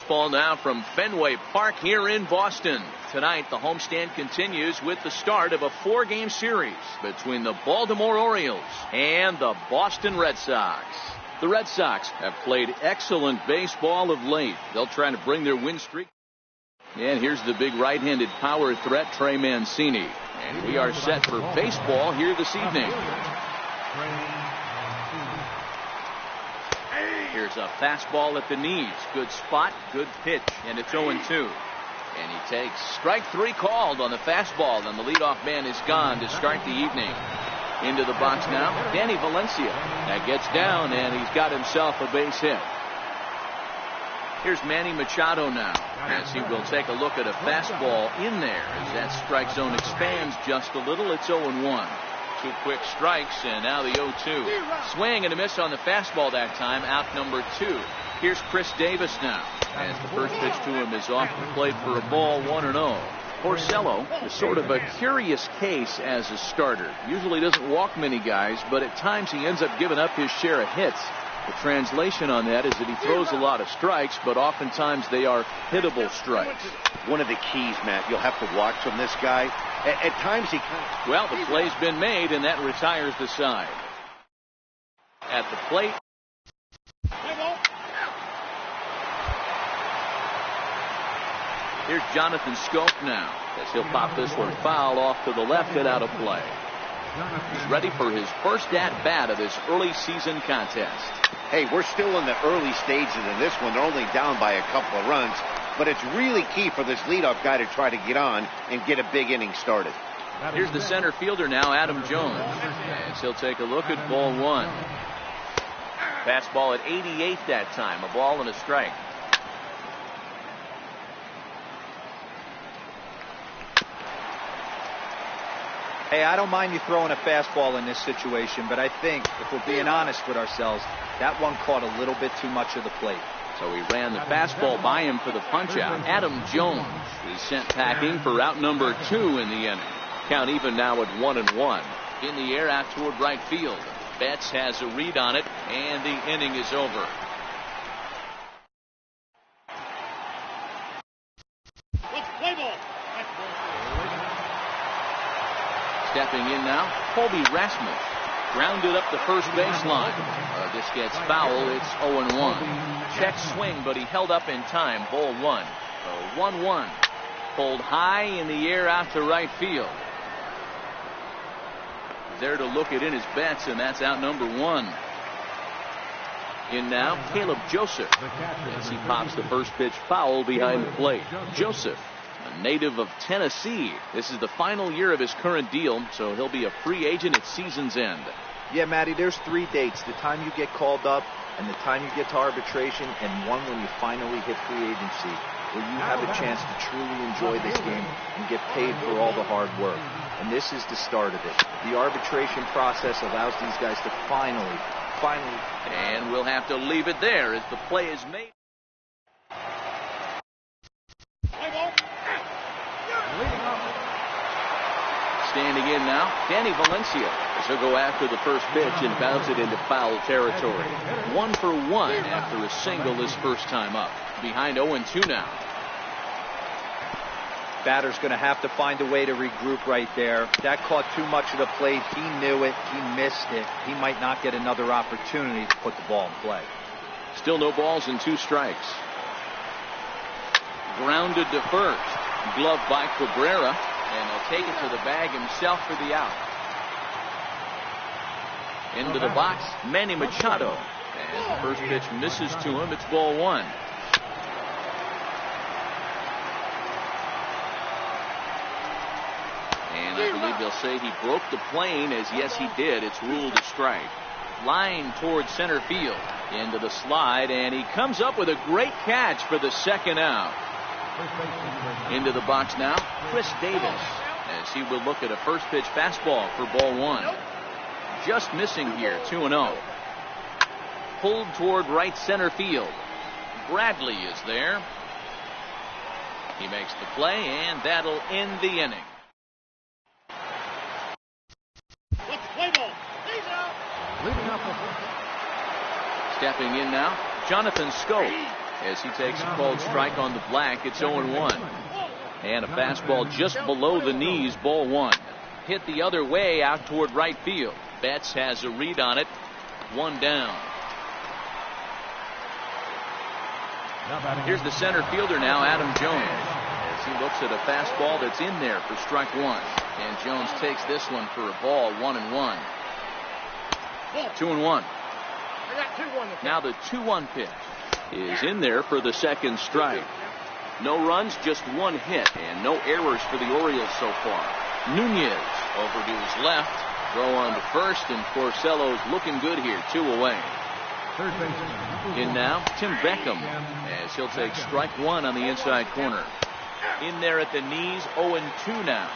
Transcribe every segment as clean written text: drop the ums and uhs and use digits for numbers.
baseball now from Fenway Park here in Boston. Tonight, the homestand continues with the start of a 4-game series between the Baltimore Orioles and the Boston Red Sox. The Red Sox have played excellent baseball of late. They'll try to bring their win streak. And here's the big right-handed power threat, Trey Mancini. And we are set for baseball here this evening. Here's a fastball at the knees. Good spot, good pitch, and it's 0-2. And he takes strike 3 called on the fastball, and the leadoff man is gone to start the evening. Into the box now, Danny Valencia. That gets down, and he's got himself a base hit. Here's Manny Machado now, as he will take a look at a fastball in there as that strike zone expands just a little. It's 0-1. 2 quick strikes, and now the 0-2. Swing and a miss on the fastball that time, out number 2. Here's Chris Davis now, as the first pitch to him is off the plate for a ball, 1-0. Porcello is sort of a curious case as a starter. Usually doesn't walk many guys, but at times he ends up giving up his share of hits. The translation on that is that he throws a lot of strikes, but oftentimes they are hittable strikes. One of the keys, Matt, you'll have to watch from this guy. At times he kind of... Well, the play's been made, and that retires the side. At the plate. Here's Jonathan Scope now, as he'll pop this one foul off to the left and out of play. He's ready for his first at-bat of this early season contest. Hey, we're still in the early stages of this one. They're only down by a couple of runs, but it's really key for this leadoff guy to try to get on and get a big inning started. Here's the center fielder now, Adam Jones, as he'll take a look at ball 1. Fastball at 88 that time, a ball and a strike. Hey, I don't mind you throwing a fastball in this situation, but I think, if we're being honest with ourselves, that one caught a little bit too much of the plate. So he ran the fastball by him for the punch-out. Adam Jones is sent packing for out number 2 in the inning. Count even now at 1-1. In the air out toward right field. Betts has a read on it, and the inning is over. Stepping in now, Colby Rasmus. Grounded up the first baseline. This gets foul. It's 0-1. Check swing, but he held up in time. Ball 1. So 1-1. Pulled high in the air out to right field. There to look it in his Betts, and that's out number 1. In now, Caleb Joseph, as he pops the first pitch foul behind the plate. Joseph, a native of Tennessee. This is the final year of his current deal, so he'll be a free agent at season's end. Yeah, Matty, there's 3 dates. The time you get called up, and the time you get to arbitration, and one when you finally hit free agency, where you have a chance to truly enjoy this game and get paid for all the hard work. And this is the start of it. The arbitration process allows these guys to finally. And we'll have to leave it there as the play is made. Standing in now, Danny Valencia, as he'll go after the first pitch and bounce it into foul territory. 1 for 1 after a single his first time up. Behind 0-2 now. Batter's going to have to find a way to regroup right there. That caught too much of the plate. He knew it. He missed it. He might not get another opportunity to put the ball in play. Still no balls and 2 strikes. Grounded to first. Glove by Cabrera. And he'll take it to the bag himself for the out. Into the box, Manny Machado. And the first pitch misses to him. It's ball 1. And I believe they'll say he broke the plane, as yes he did. It's ruled a strike. Line towards center field. Into the slide, and he comes up with a great catch for the second out. Into the box now, Chris Davis, as he will look at a first pitch fastball for ball 1. Just missing here, 2-0. Pulled toward right center field. Bradley is there. He makes the play, and that'll end the inning. Stepping in now, Jonathan Scope, as he takes a called strike on the black. It's 0-1. And a fastball just below the knees, ball one. Hit the other way out toward right field. Betts has a read on it. One down. Here's the center fielder now, Adam Jones, as he looks at a fastball that's in there for strike one. And Jones takes this one for a ball, 1-1. 2-1. Now the 2-1 pitch is in there for the second strike. No runs, just one hit, and no errors for the Orioles so far. Nunez over to his left, throw on to first, and Porcello's looking good here, 2 away. In now, Tim Beckham, as he'll take strike one on the inside corner. In there at the knees, 0-2 now.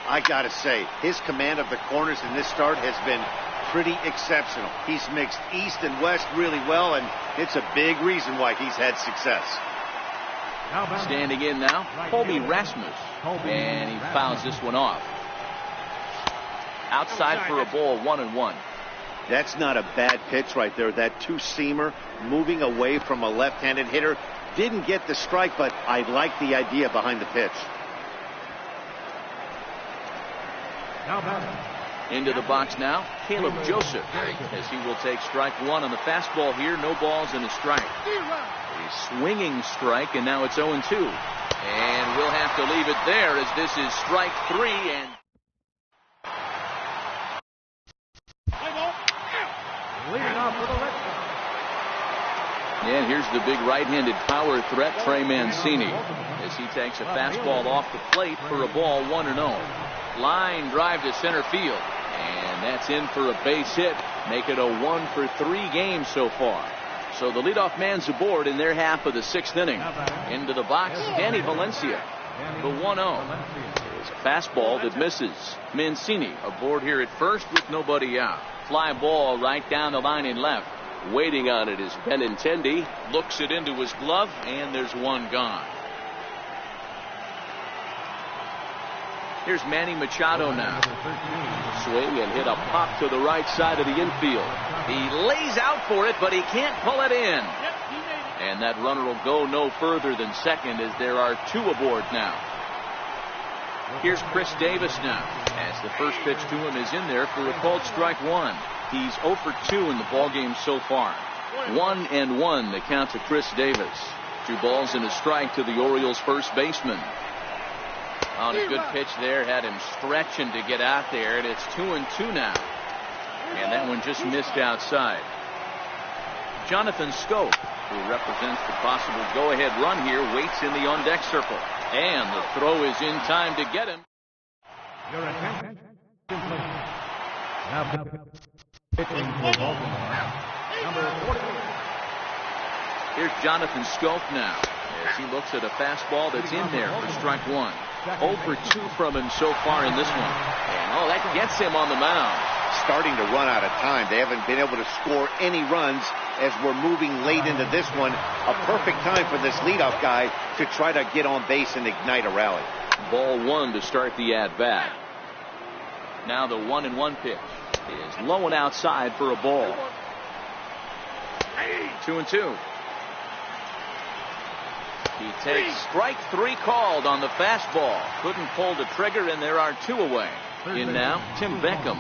I gotta say, his command of the corners in this start has been pretty exceptional. He's mixed east and west really well, and it's a big reason why he's had success. Standing in now, Colby Rasmus, and he fouls this one off. Outside for a ball, 1-1. That's not a bad pitch right there. That two-seamer moving away from a left-handed hitter. Didn't get the strike, but I like the idea behind the pitch. Into the box now, Caleb Joseph, as he will take strike one on the fastball here. No balls and a strike. A swinging strike, and now it's 0-2. And we'll have to leave it there as this is strike three. And here's the big right-handed power threat, Trey Mancini, as he takes a fastball off the plate for a ball, 1-0. Line drive to center field, and that's in for a base hit. Make it a 1-for-3 game so far. So the leadoff man's aboard in their half of the sixth inning. Into the box, Danny Valencia, the 1-0. It's a fastball that misses. Mancini aboard here at first with nobody out. Fly ball right down the line in left. Waiting on it is Benintendi. Looks it into his glove, and there's one gone. Here's Manny Machado now. Swing and hit a pop to the right side of the infield. He lays out for it, but he can't pull it in. And that runner will go no further than second as there are two aboard now. Here's Chris Davis now, as the first pitch to him is in there for a called strike one. He's 0 for 2 in the ballgame so far. 1-1 the count to Chris Davis. 2 balls and a strike to the Orioles first baseman. On a good pitch there, had him stretching to get out there, and it's 2-2 now. And that one just missed outside. Jonathan Scope, who represents the possible go-ahead run here, waits in the on-deck circle. And the throw is in time to get him. Your attention, now pitching for Baltimore, number 48. Here's Jonathan Scope now, as he looks at a fastball that's in there for strike one. 0 for 2 from him so far in this one. And that gets him on the mound. Starting to run out of time. They haven't been able to score any runs as we're moving late into this one. A perfect time for this leadoff guy to try to get on base and ignite a rally. Ball one to start the at-bat. Now the 1-1 pitch is low and outside for a ball. 2-2. He takes strike three called on the fastball. Couldn't pull the trigger, and there are 2 away. In now, Tim Beckham.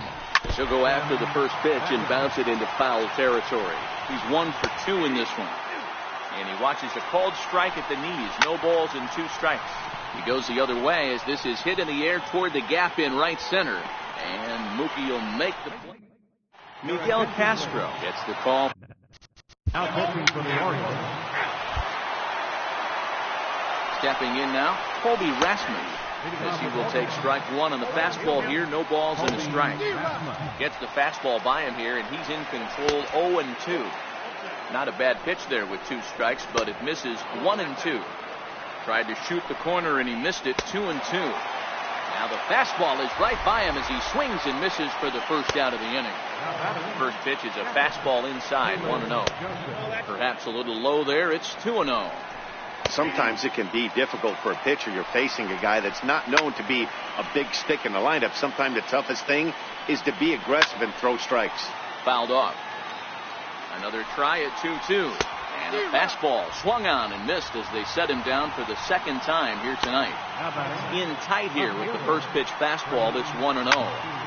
He'll go after the first pitch and bounce it into foul territory. He's 1 for 2 in this one. And he watches a called strike at the knees. No balls and 2 strikes. He goes the other way as this is hit in the air toward the gap in right center. And Mookie will make the play. Miguel Castro gets the call. Now pitching for the Orioles. Stepping in now, Colby Rasmus, as he will take strike one on the fastball here. No balls and a strike. Gets the fastball by him here, and he's in control. 0-2. Not a bad pitch there with 2 strikes, but it misses. 1-2. Tried to shoot the corner, and he missed it. 2-2. Now the fastball is right by him as he swings and misses for the first out of the inning. First pitch is a fastball inside. 1-0. Perhaps a little low there. It's 2-0. Sometimes it can be difficult for a pitcher. You're facing a guy that's not known to be a big stick in the lineup. Sometimes the toughest thing is to be aggressive and throw strikes. Fouled off. Another try at 2-2. And a fastball swung on and missed as they set him down for the second time here tonight. In tight here with the first pitch fastball that's 1-0.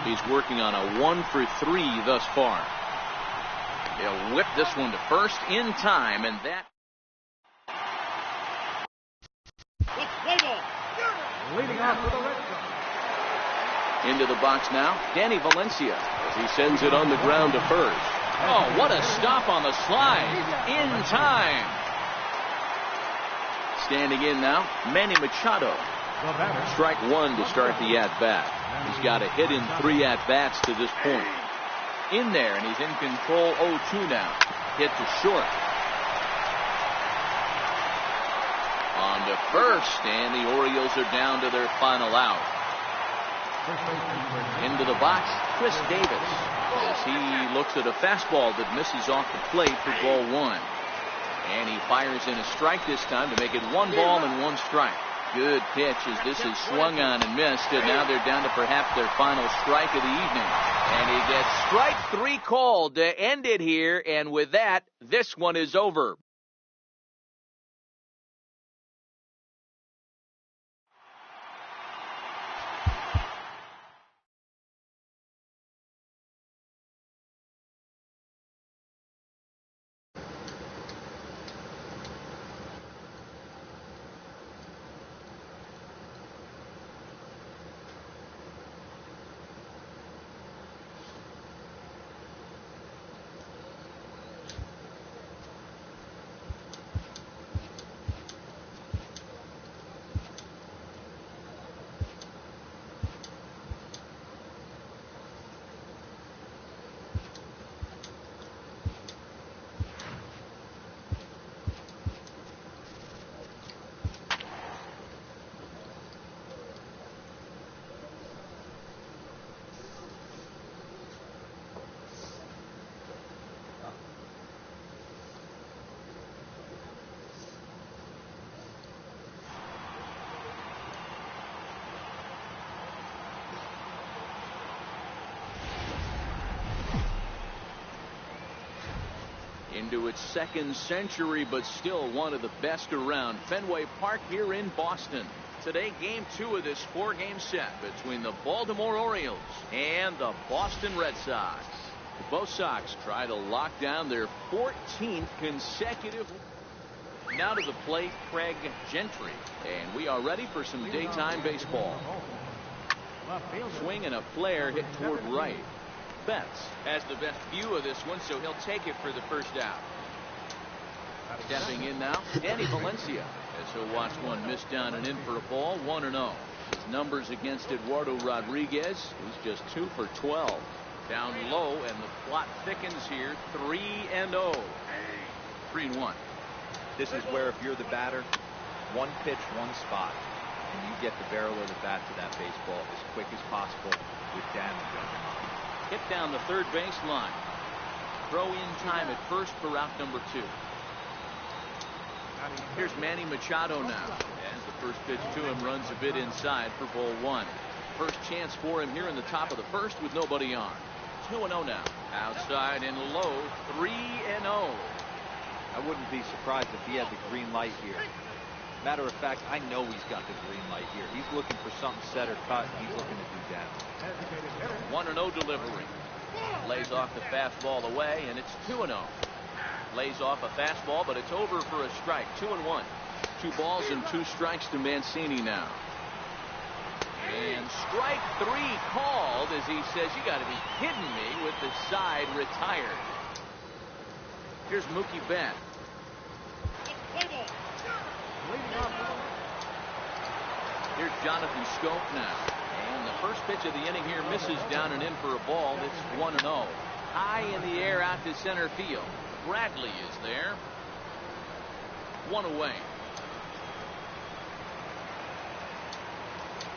He's working on a 1-for-3 thus far. He'll whip this one to first in time, and that. Leading off for the Red Sox. Into the box now, Danny Valencia as he sends it on the ground to first. Oh, what a stop on the slide. In time. Standing in now, Manny Machado. Strike one to start the at-bat. He's got a hit in 3 at-bats to this point. In there, and he's in control 0-2 now. Hit to short. On to first, and the Orioles are down to their final out. Into the box, Chris Davis, as he looks at a fastball that misses off the plate for ball 1. And he fires in a strike this time to make it 1 ball and 1 strike. Good pitch as this is swung on and missed, and now they're down to perhaps their final strike of the evening. And he gets strike 3 called to end it here, and with that, this one is over. Into its second century, but still one of the best around. Fenway Park here in Boston. Today, game 2 of this 4-game set between the Baltimore Orioles and the Boston Red Sox. Both Sox try to lock down their 14th consecutive. Now to the plate, Craig Gentry. And we are ready for some daytime baseball. Swing and a flare hit toward right. Betts has the best view of this one, so he'll take it for the first out. Stepping in now, Danny Valencia, as he'll watch one miss down and in for a ball, 1-0. His numbers against Eduardo Rodriguez, he's just 2 for 12. Down low, and the plot thickens here, 3-0. 3-1. This is where if you're the batter, 1 pitch, 1 spot, and you get the barrel of the bat to that baseball as quick as possible with damage on your mind. Hit down the third baseline. Throw in time at first for route number 2. Here's Manny Machado now. As the first pitch to him runs a bit inside for ball 1. First chance for him here in the top of the first with nobody on. 2-0 now. Outside and low, 3-0. I wouldn't be surprised if he had the green light here. Matter of fact, I know he's got the green light here. He's looking for something set or cut, and he's looking to do damage. 1-0 delivery. Lays off the fastball away, and it's 2-0. Lays off a fastball, but it's over for a strike. 2-1. 2 balls and 2 strikes to Mancini now. And strike 3 called as he says, you got to be kidding me, with the side retired. Here's Mookie Betts. Here's Jonathan Scope now. And the first pitch of the inning here misses down and in for a ball. It's 1-0. High in the air out to center field. Bradley is there. 1 away.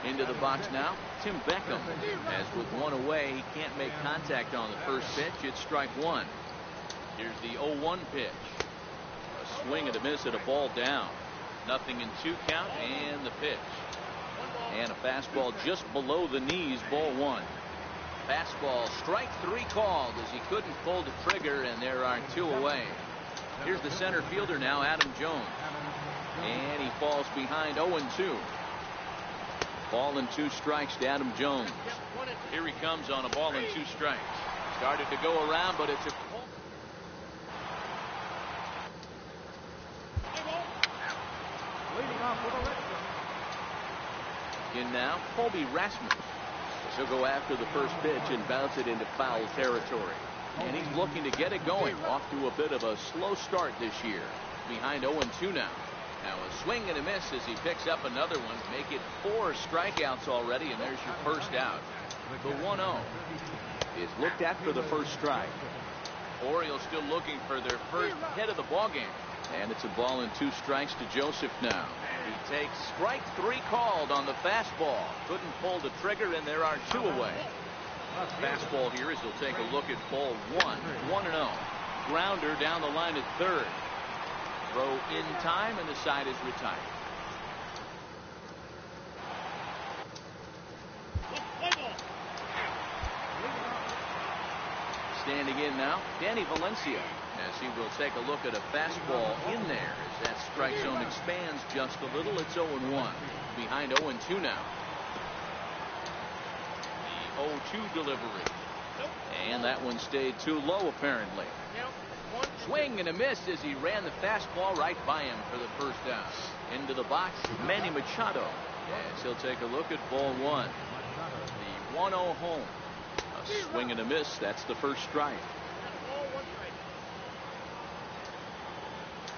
Into the box now, Tim Beckham. As with 1 away, he can't make contact on the first pitch. It's strike 1. Here's the 0-1 pitch. A swing and a miss at a ball down. 0-2 count, and the pitch. And a fastball just below the knees, ball 1. Fastball, strike 3 called as he couldn't pull the trigger, and there are 2 away. Here's the center fielder now, Adam Jones. And he falls behind 0-2. Ball and 2 strikes to Adam Jones. Here he comes on a ball and 2 strikes. Started to go around, but it's a Leading off for the Red Sox. in now, Colby Rasmus. He'll go after the first pitch and bounce it into foul territory. And he's looking to get it going. Off to a bit of a slow start this year. Behind 0-2 now. Now a swing and a miss as he picks up another one. Make it 4 strikeouts already, and there's your first out. The 1-0 is looked at for the first strike. Orioles still looking for their first hit of the ballgame. And it's a ball and 2 strikes to Joseph now. He takes strike 3 called on the fastball. Couldn't pull the trigger, and there are 2 away. Fastball here as he'll take a look at ball 1. 1-0. Grounder down the line at third. Throw in time, and the side is retired. Standing in now, Danny Valencia, as he will take a look at a fastball in there as that strike zone expands just a little. It's 0-1. Behind 0-2 now. The 0-2 delivery. And that one stayed too low apparently. Swing and a miss as he ran the fastball right by him for the first down. Into the box, Manny Machado, as he'll take a look at ball 1. The 1-0 home. A swing and a miss. That's the first strike.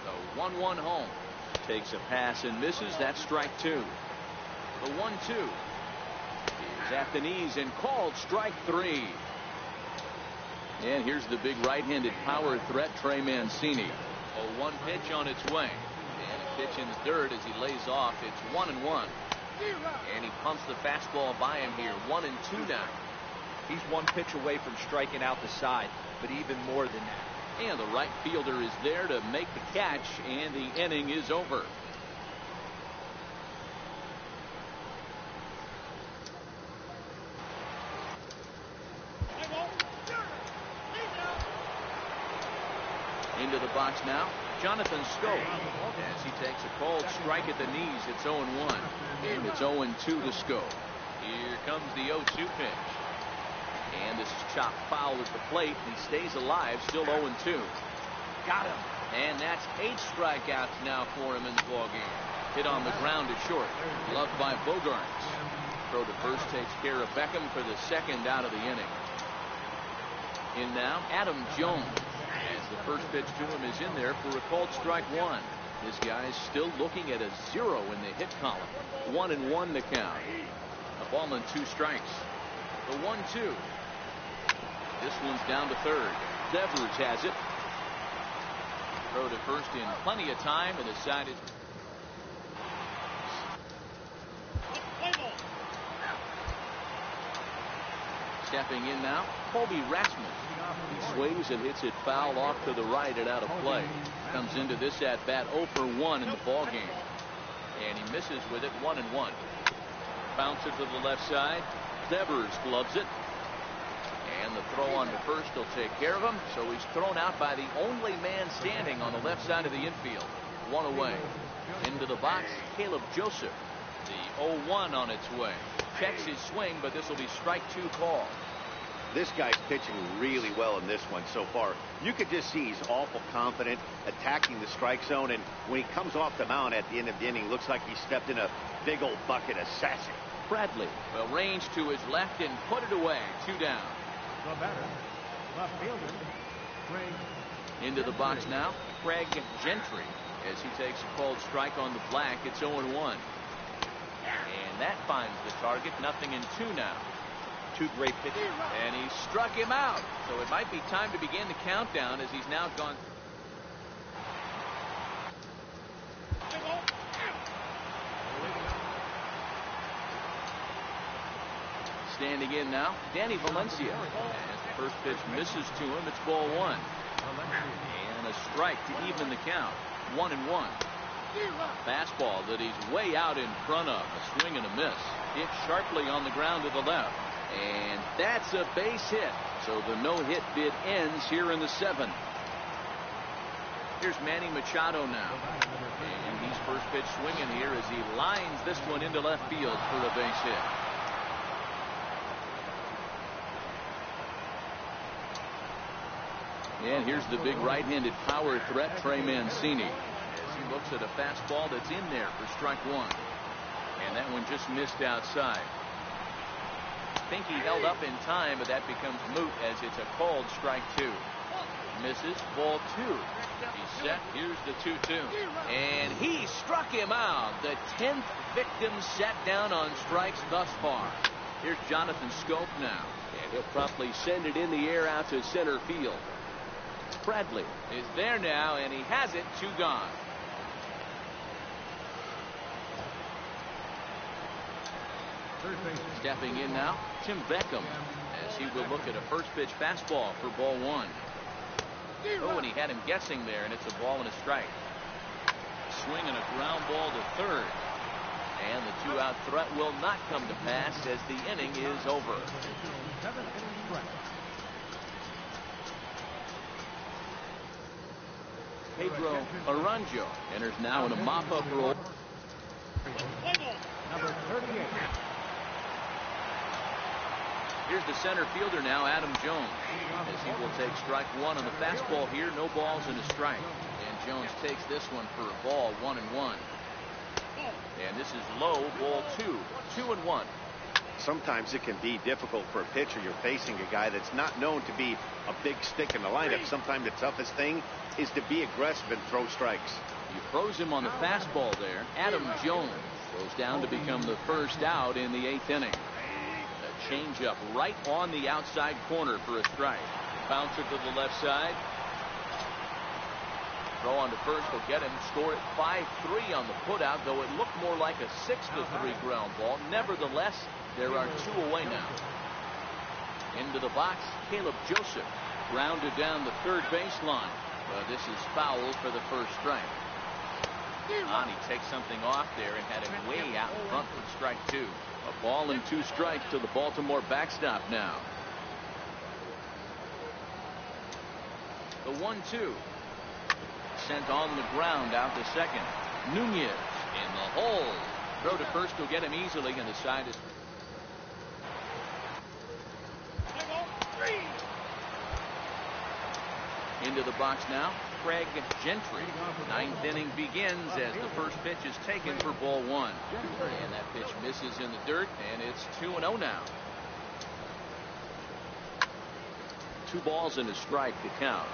The 1-1 home. Takes a pass and misses. That's strike 2. The 1-2 is at the knees and called strike 3. And here's the big right-handed power threat, Trey Mancini. A 1 pitch on its way. And a pitch in the dirt as he lays off. It's 1-1. And he pumps the fastball by him here. 1-2 now. He's 1 pitch away from striking out the side, but even more than that. And the right fielder is there to make the catch, and the inning is over. Into the box now, Jonathan Scope, as he takes a called strike at the knees. It's 0-1, and it's 0-2 to Scope. Here comes the 0-2 pitch. And this is chopped foul at the plate. He stays alive, still 0-2. Got him. And that's 8 strikeouts now for him in the ballgame. Hit on the ground to short. Loved by Bogarts. Throw to first takes care of Beckham for the second out of the inning. In now, Adam Jones. As the first pitch to him is in there for a called strike 1. This guy's still looking at a 0 in the hit column. 1-1 the count. A ball and 2 strikes. The 1-2. This one's down to third. Devers has it. Throw to first in plenty of time, and the side is. Stepping in now, Colby Rasmus. He swings and hits it foul off to the right and out of play. Comes into this at bat 0 for 1 in the ball game, and he misses with it. 1-1. Bounce it to the left side. Devers gloves it. And the throw on to first will take care of him. So he's thrown out by the only man standing on the left side of the infield. 1 away. Into the box, Caleb Joseph. The 0-1 on its way. Checks his swing, but this will be strike 2 call. This guy's pitching really well in this one so far. You could just see he's awful confident attacking the strike zone, and when he comes off the mound at the end of the inning, looks like he stepped in a big old bucket of sassy. Bradley will range to his left and put it away. 2 down. The batter, left fielder, Craig. Into the box now, Craig Gentry, as he takes a called strike on the black. It's 0-1. And that finds the target. 0-2 now. 2 great pitches. And he struck him out. So it might be time to begin the countdown as he's now gone. Standing in now, Danny Valencia. As the first pitch misses to him, it's ball 1. And a strike to even the count. 1-1. Fastball that he's way out in front of. A swing and a miss. Hit sharply on the ground to the left. And that's a base hit. So the no-hit bid ends here in the 7th. Here's Manny Machado now. And he's first pitch swinging here as he lines this one into left field for a base hit. And here's the big right-handed power threat, Trey Mancini, as he looks at a fastball that's in there for strike one. And that one just missed outside. I think he held up in time, but that becomes moot as it's a called strike two. Misses, ball two. He's set. Here's the 2-2. And he struck him out. The 10th victim set down on strikes thus far. Here's Jonathan Scope now. And he'll promptly send it in the air out to center field. Bradley is there now, and he has it. Two gone. Stepping in now, Tim Beckham, as he will look at a first pitch fastball for ball one. Oh, and he had him guessing there, and it's a ball and a strike. Swing and a ground ball to third. And the two-out threat will not come to pass as the inning is over. Pedro Aranjo enters now in a mop-up role. Number 38. Here's the center fielder now, Adam Jones, as he will take strike one on the fastball here. No balls and a strike. And Jones takes this one for a ball, 1-1. And this is low, ball two, 2-1. Sometimes it can be difficult for a pitcher. You're facing a guy that's not known to be a big stick in the lineup. Sometimes the toughest thing is to be aggressive and throw strikes. You froze him on the fastball there. Adam Jones goes down to become the first out in the 8th inning. A changeup right on the outside corner for a strike. Bouncer to the left side. Throw on to first will get him. Score at 5-3 on the putout, though it looked more like a 6-3 ground ball. Nevertheless, there are two away now. Into the box, Caleb Joseph grounded down the third baseline. But this is foul for the first strike. He takes something off there and had him way out in front for strike two. A ball and two strikes to the Baltimore backstop now. The 1-2. Sent on the ground out to second. Nunez in the hole. Throw to first will get him easily, and the side is. Into the box now, Craig Gentry. 9th inning begins as the first pitch is taken for ball one. And that pitch misses in the dirt, and it's 2-0 now. 2 balls and a strike to count.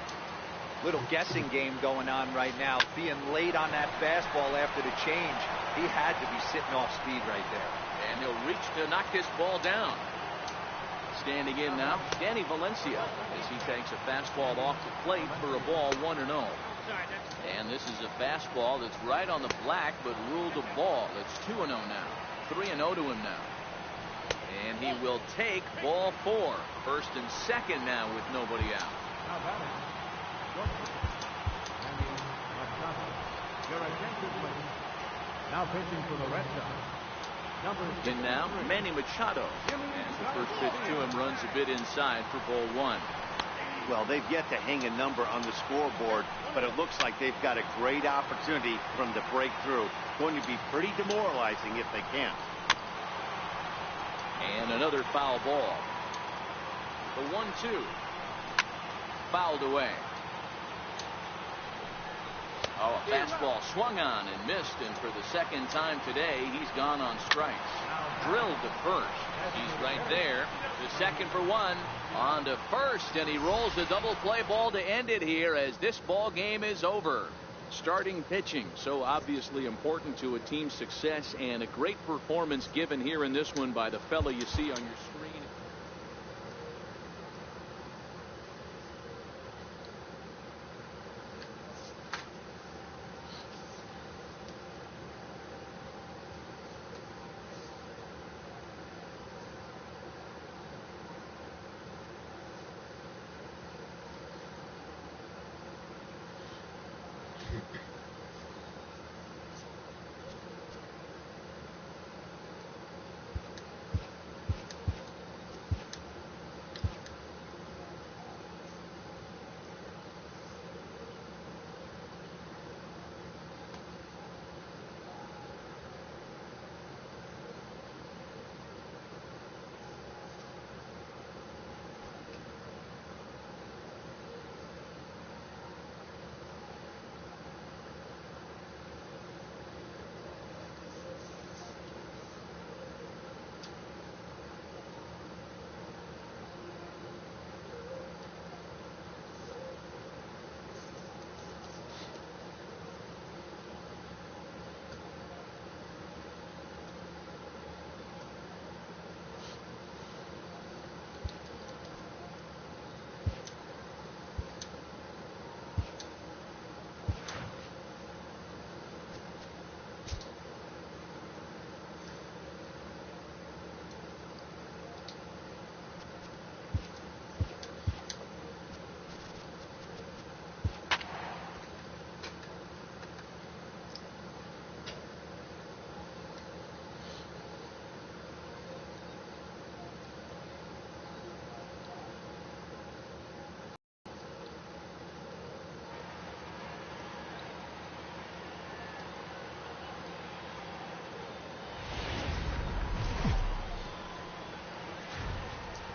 Little guessing game going on right now. Being late on that fastball after the change. He had to be sitting off speed right there. And he'll reach to knock this ball down. Standing in now, Danny Valencia, as he takes a fastball off the plate for a ball, 1-0. And this is a fastball that's right on the black, but ruled a ball. It's 2-0 now. 3-0 to him now. And he will take ball 4. First and second now with nobody out. Now pitching for the Red Sox. And now Manny Machado, as the first pitch to him runs a bit inside for ball 1. Well, they've yet to hang a number on the scoreboard, but it looks like they've got a great opportunity from the breakthrough. Going to be pretty demoralizing if they can't. And another foul ball. The 1-2. Fouled away. Oh, a fastball swung on and missed, and for the second time today, he's gone on strikes. Drilled to first. He's right there. The second for 1. On to first, and he rolls a double play ball to end it here as this ball game is over. Starting pitching, so obviously important to a team's success, and a great performance given here in this one by the fella you see on your screen.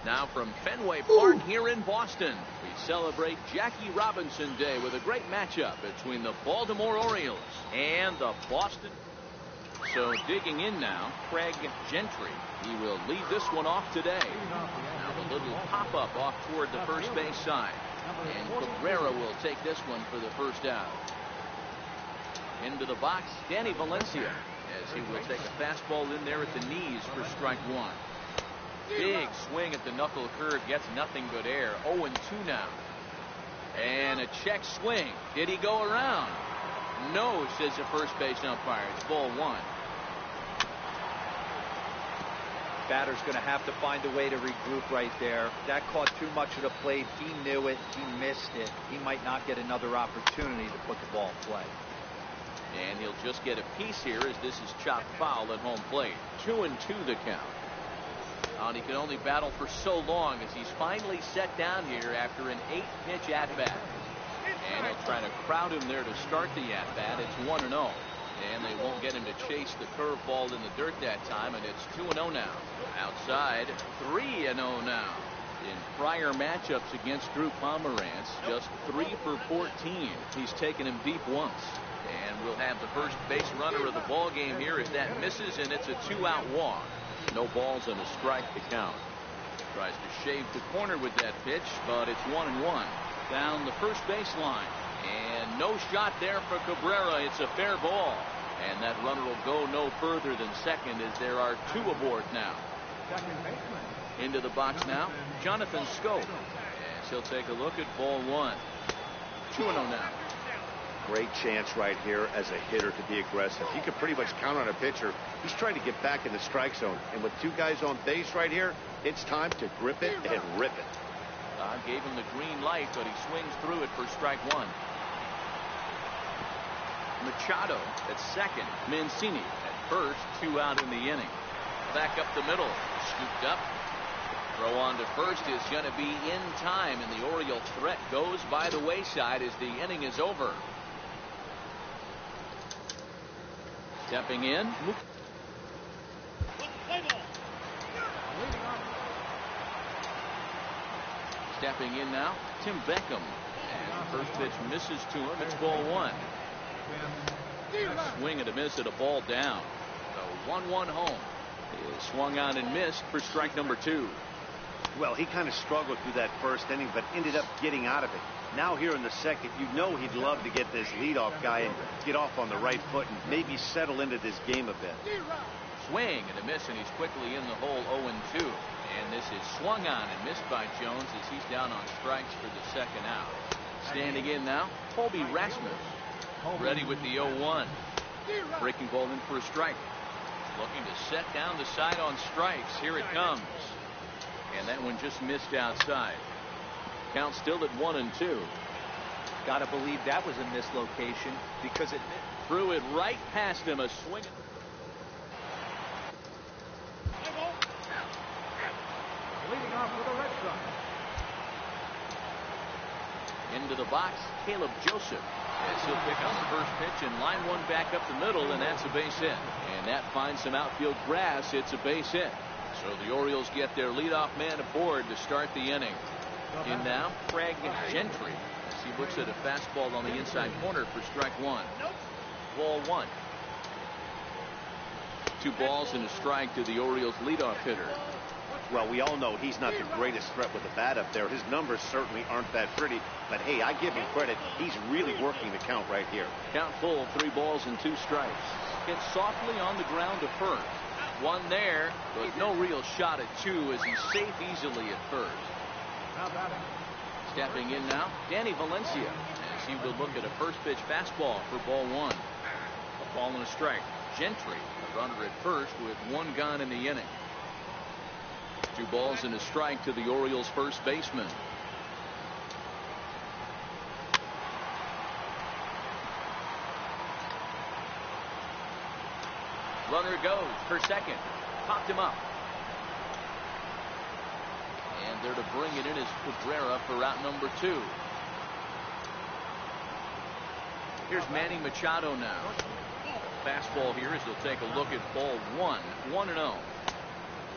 Now from Fenway Park here in Boston, we celebrate Jackie Robinson Day with a great matchup between the Baltimore Orioles and the Boston. So digging in now, Craig Gentry. He will lead this one off today. Now the little pop-up off toward the first base side. And Cabrera will take this one for the first out. Into the box, Danny Valencia, as he will take a fastball in there at the knees for strike one. Big swing at the knuckle curve, gets nothing but air. 0-2 now. And a check swing. Did he go around? No, says the first base umpire. It's ball one. Batter's going to have to find a way to regroup right there. That caught too much of the plate. He knew it. He missed it. He might not get another opportunity to put the ball in play. And he'll just get a piece here as this is chopped foul at home plate. 2-2 the count. And he can only battle for so long as he's finally set down here after an 8-pitch at-bat. And he'll try to crowd him there to start the at-bat. It's 1-0. And they won't get him to chase the curveball in the dirt that time, and it's 2-0 now. Outside, 3-0 now. In prior matchups against Drew Pomeranz, just 3 for 14. He's taken him deep once. And we'll have the first base runner of the ball game here as that misses, and it's a 2-out walk. No balls and a strike to count. Tries to shave the corner with that pitch, but it's 1-1. Down the first baseline. And no shot there for Cabrera. It's a fair ball. And that runner will go no further than second as there are 2 aboard now. Into the box now, Jonathan Scope. As he'll take a look at ball one. 2-0 now. Great chance right here as a hitter to be aggressive. You can pretty much count on a pitcher. He's trying to get back in the strike zone. And with 2 guys on base right here, it's time to grip it and rip it. God gave him the green light, but he swings through it for strike one. Machado at second. Mancini at first. 2 out in the inning. Back up the middle. Scooped up. Throw on to first is going to be in time, and the Oriole threat goes by the wayside as the inning is over. Stepping in. Stepping in now, Tim Beckham. And the first pitch misses to him. It's ball one. A swing and a miss at a ball down. The 1-1 home is swung on and missed for strike number 2. Well, he kind of struggled through that first inning, but ended up getting out of it. Now here in the second, you know he'd love to get this leadoff guy and get off on the right foot and maybe settle into this game a bit. Swing and a miss, and he's quickly in the hole. 0-2. And this is swung on and missed by Jones as he's down on strikes for the second out. Standing in now, Colby Rasmus. Ready with the 0-1. Breaking ball in for a strike. Looking to set down the side on strikes. Here it comes. And that one just missed outside. Count still at 1-2. Gotta believe that was a mislocation because it threw it right past him. A swing. Leading off for the Red Sox. Into the box, Caleb Joseph. As he'll pick up the first pitch and line one back up the middle, and that's a base hit. And that finds some outfield grass. It's a base hit. So the Orioles get their leadoff man aboard to start the inning. In now, Craig Gentry. As he looks at a fastball on the inside corner for strike one. Ball one. 2 balls and a strike to the Orioles leadoff hitter. Well, we all know he's not the greatest threat with the bat up there. His numbers certainly aren't that pretty. But, hey, I give him credit. He's really working the count right here. Count full, 3 balls and 2 strikes. Hit softly on the ground to first. One there, but no real shot at 2 as he's safe easily at first. Stepping in now, Danny Valencia. As he will look at a first pitch fastball for ball one. A ball and a strike. Gentry, a runner at first with 1 gone in the inning. 2 balls and a strike to the Orioles first baseman. Runner goes for second. Popped him up. And there to bring it in is Cabrera for route number 2. Here's Manny Machado now. Fastball here as he'll take a look at ball one. 1-0.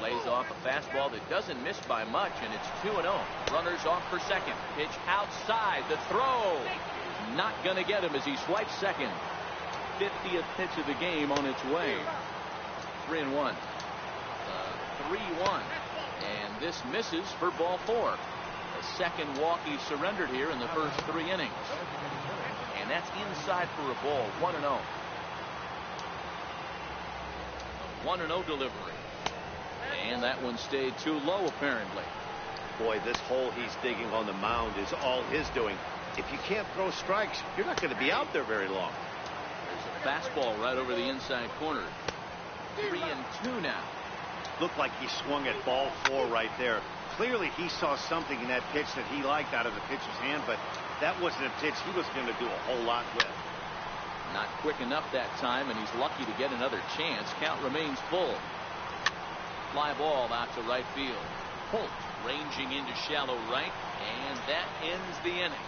Lays off a fastball that doesn't miss by much, and it's 2-0. Runners off for second. Pitch outside. The throw. Not going to get him as he swipes second. 50th pitch of the game on its way. 3-1. 3-1. And this misses for ball 4. The second walk he surrendered here in the first 3 innings. And that's inside for a ball. 1-0. 1-0 delivery. And that one stayed too low, apparently. Boy, this hole he's digging on the mound is all his doing. If you can't throw strikes, you're not going to be out there very long. There's a fastball right over the inside corner. 3-2 now. Looked like he swung at ball 4 right there. Clearly he saw something in that pitch that he liked out of the pitcher's hand, but that wasn't a pitch he was going to do a whole lot with. Not quick enough that time, and he's lucky to get another chance. Count remains full. Fly ball out to right field. Holt ranging into shallow right, and that ends the inning.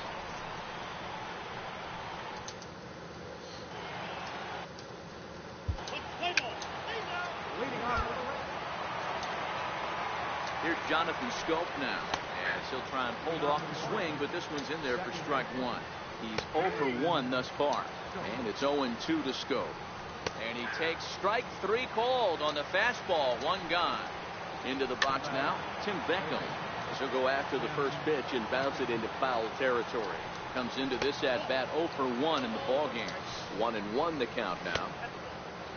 Leading off with the right. Here's Jonathan Scope now, as he'll try and hold off the swing, but this one's in there for strike 1. He's 0 for 1 thus far, and it's 0-2 to Scope. And he takes strike 3 called on the fastball. 1 gone. Into the box now, Tim Beckham. He'll go after the first pitch and bounce it into foul territory. Comes into this at bat 0 for 1 in the ball game. 1-1 the count now.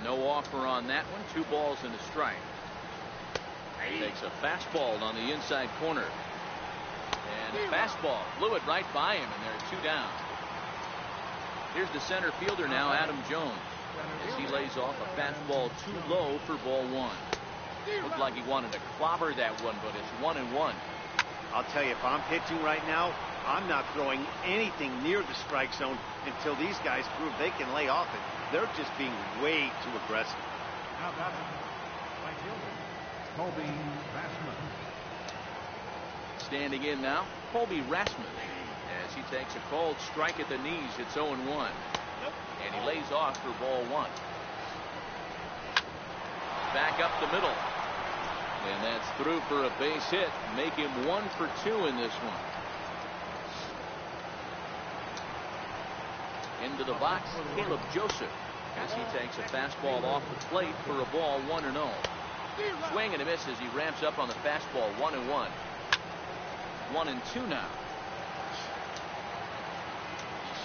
No offer on that one. 2 balls and a strike. Takes a fastball on the inside corner. And a fastball flew it right by him, and they're 2 down. Here's the center fielder now, Adam Jones, as he lays off a fastball too low for ball 1. Looked like he wanted to clobber that one, but it's 1-1. I'll tell you, if I'm pitching right now, I'm not throwing anything near the strike zone until these guys prove they can lay off it. They're just being way too aggressive. Now batting, right fielder, Colby Rasmus. Standing in now, Colby Rasmus, as he takes a called strike at the knees. It's 0-1. And he lays off for ball 1. Back up the middle. And that's through for a base hit. Make him 1 for 2 in this one. Into the box, Caleb Joseph, as he takes a fastball off the plate for a ball. 1-0. Swing and a miss as he ramps up on the fastball. 1-1. 1-2 now.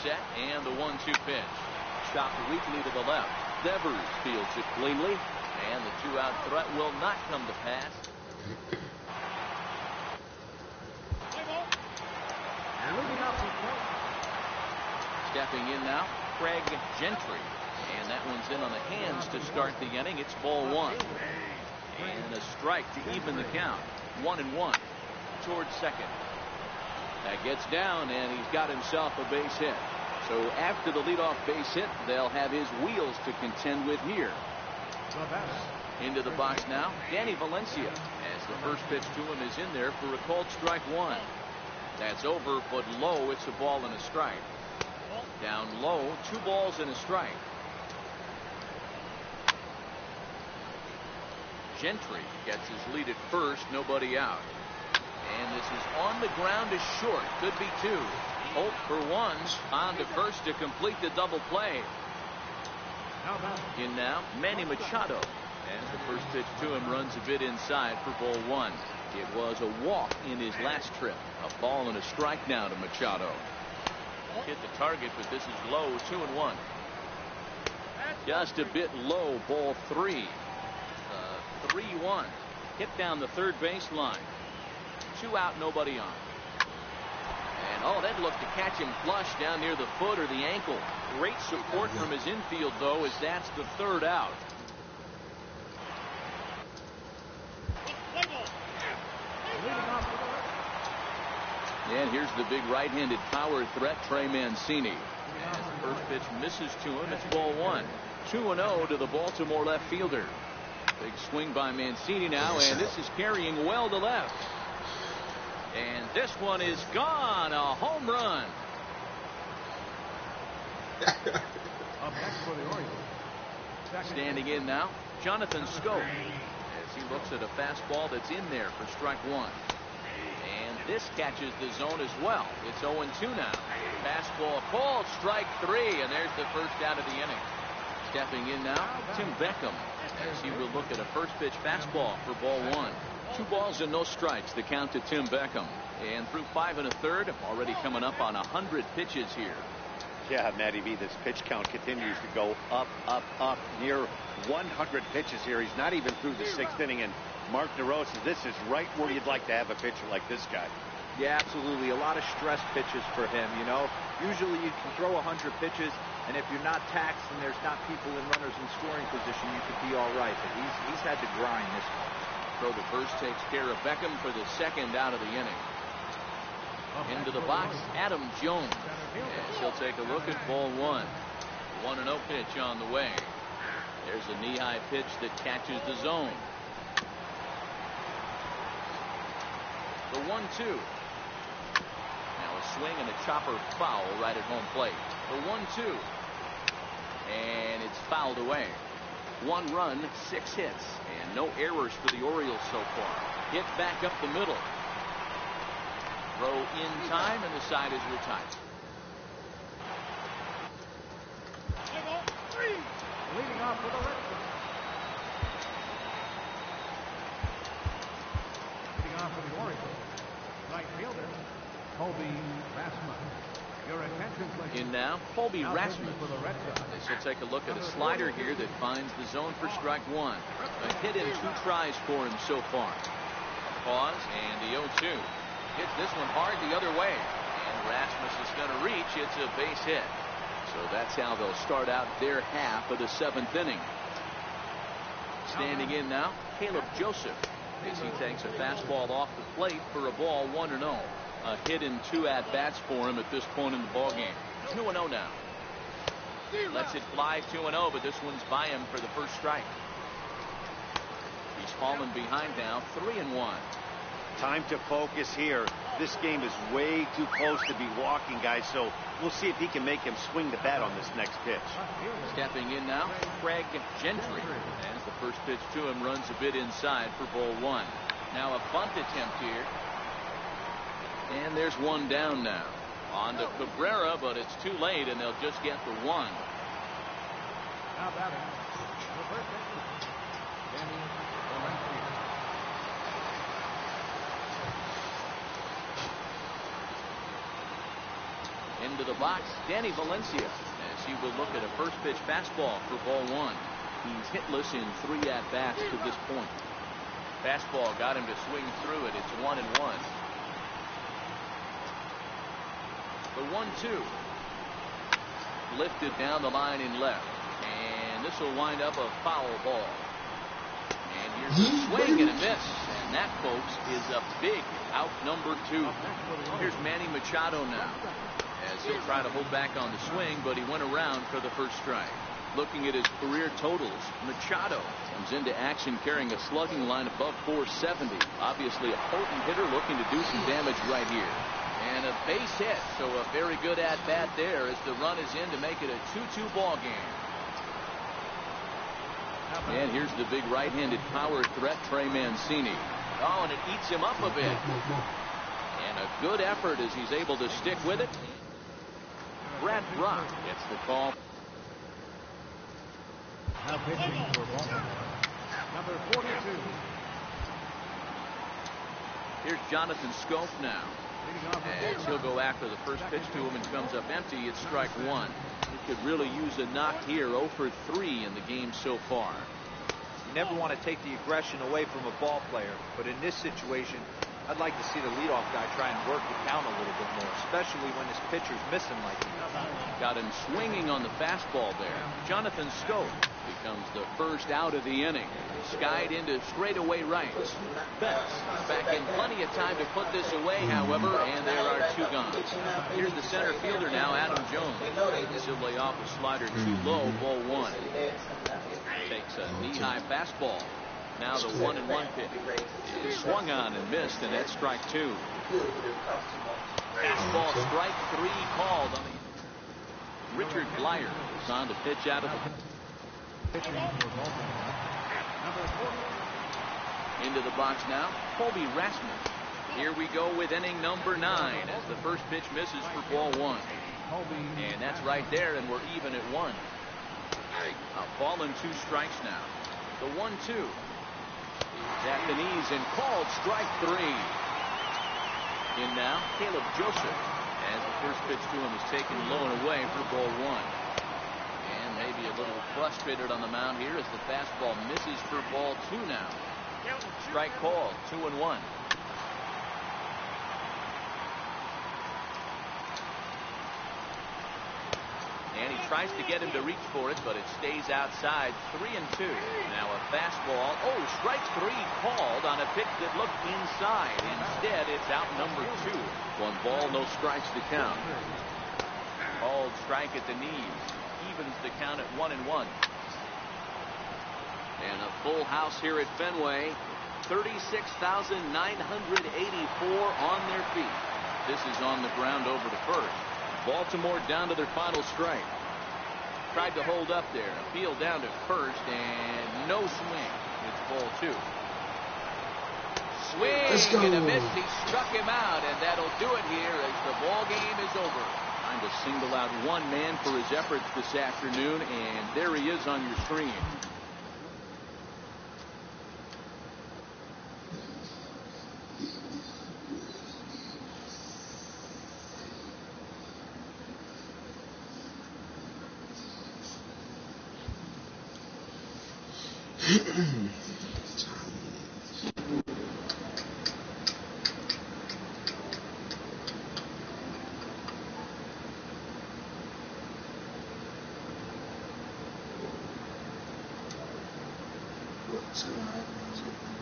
Set, and the 1-2 pitch. Chopped weakly to the left. Devers fields it cleanly, and the 2-out threat will not come to pass. Leading off with right. Stepping in now, Craig Gentry, and that one's in on the hands to start the inning. It's ball 1. And a strike to even the count. 1-1 towards second. That gets down, and he's got himself a base hit. So after the leadoff base hit, they'll have his wheels to contend with here. Into the box now, Danny Valencia, as the first pitch to him is in there for a called strike 1. That's over, but low. It's a ball and a strike. Down low, 2 balls and a strike. Gentry gets his lead at first, nobody out. And this is on the ground is short. Could be 2. Holt for 1 on to first to complete the double play. In now, Manny Machado, as the first pitch to him runs a bit inside for ball 1. It was a walk in his last trip. A ball and a strike now to Machado. Hit the target, but this is low. 2-1. Just a bit low. Ball 3. 3-1. Hit down the third baseline. 2 out, nobody on. And oh, that looked to catch him flush down near the foot or the ankle. Great support from his infield, though, as that's the 3rd out. And here's the big right-handed power threat, Trey Mancini. As the first pitch misses to him, it's ball 1. 2-0 to the Baltimore left fielder. Big swing by Mancini now, and this is carrying well to left. And this one is gone. A home run. Standing in now, Jonathan Scope, as as he looks at a fastball that's in there for strike one. And this catches the zone as well. It's 0-2 now. Fastball called, strike three, and there's the first out of the inning. Stepping in now, Tim Beckham, as he will look at a first pitch fastball for ball one. 2 balls and no strikes, the count to Tim Beckham. And through 5 1/3, already coming up on 100 pitches here. Yeah, Matty V, this pitch count continues to go up, up, up, near 100 pitches here. He's not even through the 6th inning, and Mark DeRosa, this is right where you'd like to have a pitcher like this guy. Yeah, absolutely. A lot of stress pitches for him, you know. Usually you can throw 100 pitches, and if you're not taxed and there's not people in runners in scoring position, you could be all right. But he's had to grind this one. Throw to first takes care of Beckham for the second out of the inning. Into the box, Adam Jones. As he'll take a look at ball one. 1-0 pitch on the way. There's a knee-high pitch that catches the zone. The 1-2. Now a swing and a chopper foul right at home plate. The 1-2. And it's fouled away. 1 run, 6 hits, and no errors for the Orioles so far. Hit back up the middle. Throw in time, and the side is retired. Leading off for the Red Sox. Leading off for the Orioles, right fielder, Colby Rasmus. Your attention, please. In now, Colby Rasmus. For the Red Sox. This will take a look at a slider here that finds the zone for strike one. A hit in 2 tries for him so far. Pause, and the 0-2. Hit this one hard the other way. And Rasmus is going to reach. It's a base hit. So that's how they'll start out their half of the 7th inning. Standing in now, Caleb Joseph, as he takes a fastball off the plate for a ball 1-0. A hit in 2 at-bats for him at this point in the ballgame. 2-0 now. Lets it fly 2-0, but this one's by him for the first strike. He's fallen behind now, 3-1. Time to focus here. This game is way too close to be walking, guys, so we'll see if he can make him swing the bat on this next pitch. Stepping in now, Craig Gentry, as the first pitch to him runs a bit inside for ball one. Now a bunt attempt here. And there's one down now. On to Cabrera, but it's too late, and they'll just get the one. Now batting, the first baseman, Danny Valencia. Into the box, Danny Valencia, as he will look at a first pitch fastball for ball one. He's hitless in 3 at-bats to this point. Fastball got him to swing through it. It's 1-1. The 1-2. Lifted down the line in left. And this will wind up a foul ball. And here's a swing and a miss. And that, folks, is a big out number 2. Here's Manny Machado now, as he'll try to hold back on the swing, but he went around for the first strike. Looking at his career totals, Machado comes into action carrying a slugging line above 470. Obviously a potent hitter looking to do some damage right here. And a base hit, so a very good at-bat there as the run is in to make it a 2-2 ball game. And here's the big right-handed power threat, Trey Mancini. Oh, and it eats him up a bit. And a good effort as he's able to stick with it. Brad Brock gets the call. Now pitching for Baltimore, number 42. Here's Jonathan Scope now, as he'll go after the first pitch to him and comes up empty. It's strike one. He could really use a knock here. 0 for 3 in the game so far. You never want to take the aggression away from a ball player, but in this situation, I'd like to see the leadoff guy try and work the count a little bit more, especially when his pitcher's missing like he is. Got him swinging on the fastball there. Jonathan Scope becomes the first out of the inning. Skied into straightaway right. Betts back in plenty of time to put this away, however, and there are 2 gone. Here's the center fielder now, Adam Jones. He'll lay off a slider too low, ball 1. Takes a knee-high fastball. Now the 1-1 pitch is swung on and missed, and that's strike 2. Fastball strike 3 called on the. Richard Blyer is on to pitch out of the. Pitching for Baltimore, number 40. Into the box now, Colby Rasmus. Here we go with inning number 9 as the first pitch misses for ball 1. And that's right there, and we're even at 1. A ball and 2 strikes now. The 1-2 is at the knees and called strike 3. In now, Caleb Joseph, as the first pitch to him is taken low and away for ball 1. And maybe a little frustrated on the mound here as the fastball misses for ball 2 now. Strike called, 2-1. And he tries to get him to reach for it, but it stays outside. 3-2. Now a fastball. Oh, strike 3 called on a pitch that looked inside. Instead, it's out number 2. 1 ball, no strikes to count. Called strike at the knees. Evens the count at 1-1. And a full house here at Fenway. 36,984 on their feet. This is on the ground over to first. Baltimore down to their final strike. Tried to hold up there. Appeal down to first and no swing. It's ball 2. Swing and a miss. He struck him out, and that'll do it here as the ball game is over. Trying to single out one man for his efforts this afternoon, and there he is on your screen. What's going on?